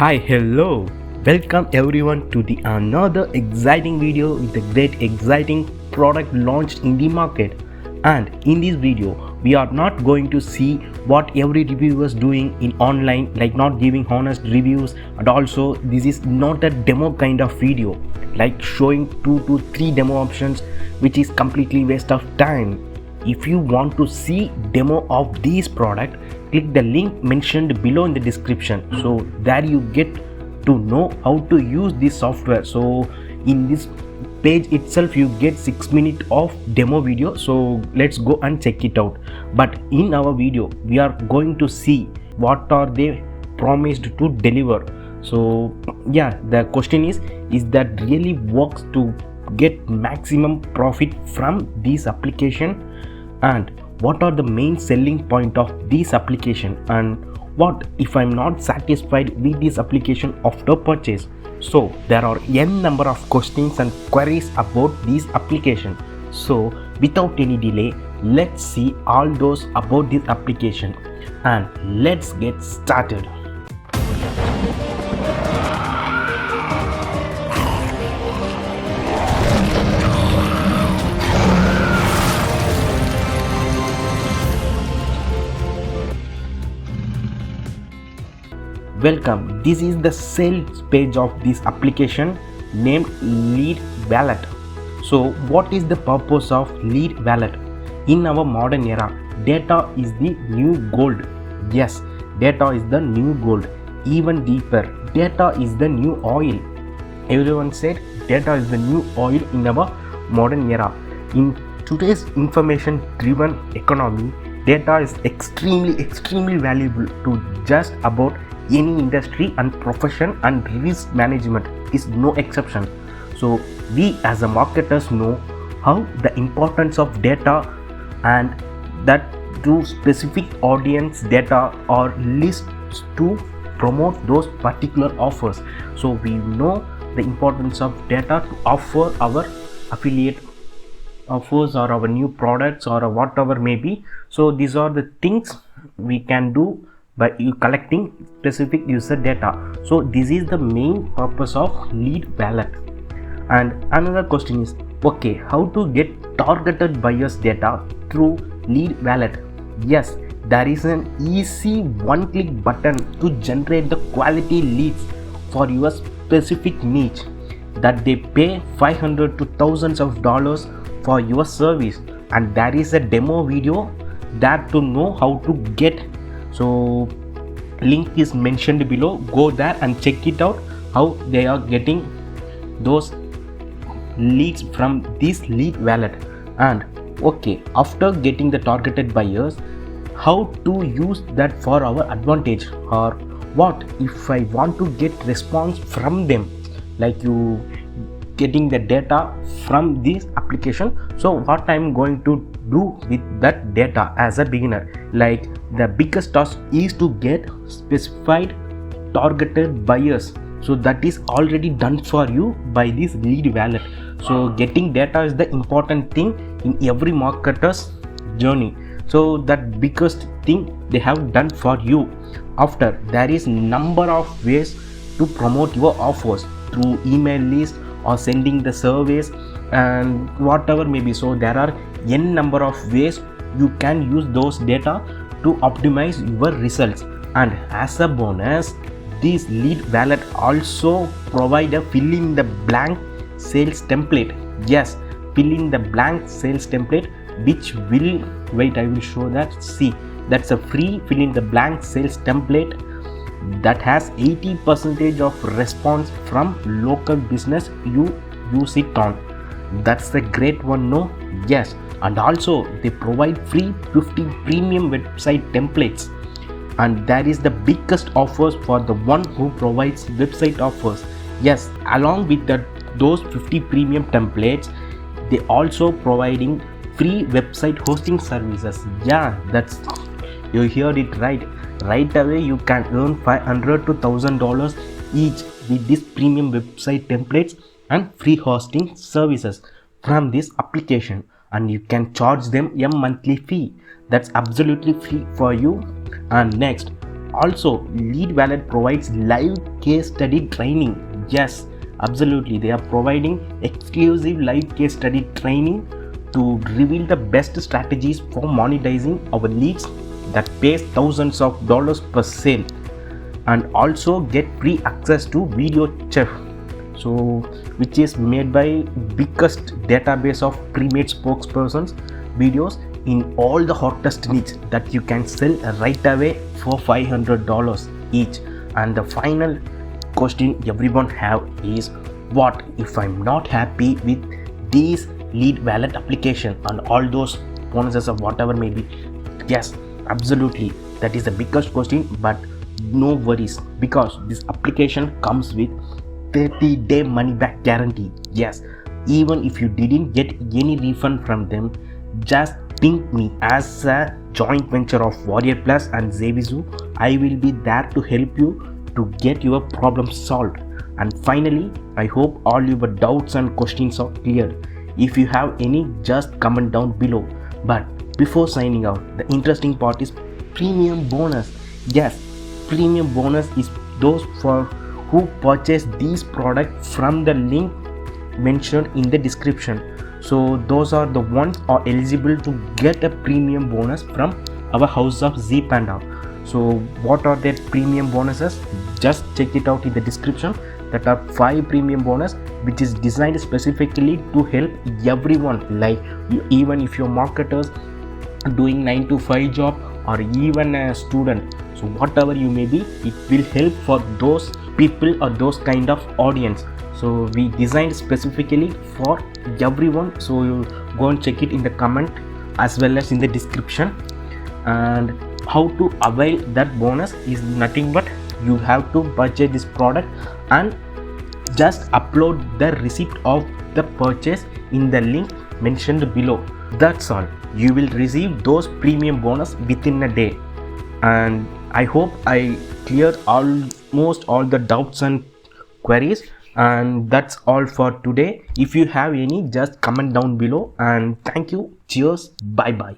Hi, hello. Welcome everyone to the another exciting video with a great exciting product launched in the market. And in this video, we are not going to see what every reviewer is doing in online, like not giving honest reviews, and also this is not a demo kind of video, like showing 2 to 3 demo options, which is completely waste of time. If you want to see demo of this product, click the link mentioned below in the description, so there you get to know how to use this software. So in this page itself you get 6 minutes of demo video, so let's go and check it out. But in our video we are going to see what are they promised to deliver. So yeah, the question is that really works to get maximum profit from this application, and what are the main selling point of this application, and what if I'm not satisfied with this application after purchase. So there are n number of questions and queries about this application. So without any delay, let's see all those about this application and let's get started. Welcome, this is the sales page of this application named Lead Valet. So what is the purpose of Lead Valet? In our modern era, data is the new gold. Yes, data is the new gold. Even deeper, data is the new oil. Everyone said data is the new oil in our modern era. In today's information driven economy, data is extremely valuable to just about any industry and profession, and risk management is no exception. So we as a marketers know how the importance of data, and that to specific audience data or lists to promote those particular offers. So we know the importance of data to offer our affiliate offers or our new products or whatever may be. So these are the things we can do by collecting specific user data. So this is the main purpose of Lead Valet. And another question is, okay, how to get targeted buyers data through Lead Valet? Yes, there is an easy one-click button to generate the quality leads for your specific niche that they pay $500 to thousands of dollars for your service, and there is a demo video there to know how to get. So link is mentioned below, go there and check it out how they are getting those leads from this Lead Valet. And okay, after getting the targeted buyers, how to use that for our advantage, or what if I want to get response from them, like you getting the data from this application. So what I'm going to do with that data as a beginner, like the biggest task is to get specified targeted buyers. So that is already done for you by this Lead Valet. So getting data is the important thing in every marketer's journey. So that biggest thing they have done for you. After, there is number of ways to promote your offers through email list or sending the surveys and whatever may be. So there are n number of ways you can use those data to optimize your results. And as a bonus, this Lead Valet also provide a fill in the blank sales template. Yes, fill in the blank sales template, which will, wait, I will show that. See, that's a free fill in the blank sales template that has 80% of response from local business you use it on. That's a great one, no? Yes, and also they provide free 50 premium website templates, and that is the biggest offers for the one who provides website offers. Yes, along with that, those 50 premium templates, they also providing free website hosting services. Yeah, that's, you heard it right. Right away you can earn $500 to $1,000 each with these premium website templates and free hosting services from this application, and you can charge them a monthly fee. That's absolutely free for you. And next, Also, Lead Valet provides live case study training. Yes, absolutely, they are providing exclusive live case study training to reveal the best strategies for monetizing our leads that pays thousands of dollars per sale, and also get free access to video chef, so which is made by biggest database of pre-made spokespersons videos in all the hottest niche that you can sell right away for $500 each. And the final question everyone have is, what if I'm not happy with these Lead Valet application and all those bonuses or whatever may be? Yes, absolutely, that is the biggest question, but no worries, because this application comes with 30-day money back guarantee. Yes, even if you didn't get any refund from them, just ping me. As a joint venture of Warrior Plus and Zevizu, I will be there to help you to get your problem solved. And finally, I hope all your doubts and questions are cleared. If you have any, just comment down below. But before signing out, the interesting part is premium bonus. Yes, premium bonus is those for who purchase these products from the link mentioned in the description. So those are the ones are eligible to get a premium bonus from our house of Z Panda. So what are their premium bonuses? Just check it out in the description. That are 5 premium bonus which is designed specifically to help everyone, like even if you're marketers doing 9 to 5 job, or even a student, so whatever you may be, it will help for those people or those kind of audience. So we designed specifically for everyone, so you go and check it in the comment as well as in the description. And how to avail that bonus is nothing but you have to purchase this product and just upload the receipt of the purchase in the link mentioned below. That's all. You will receive those premium bonus within a day. And I hope I cleared almost all the doubts and queries. And that's all for today. If you have any, just comment down below. And thank you. Cheers. Bye bye.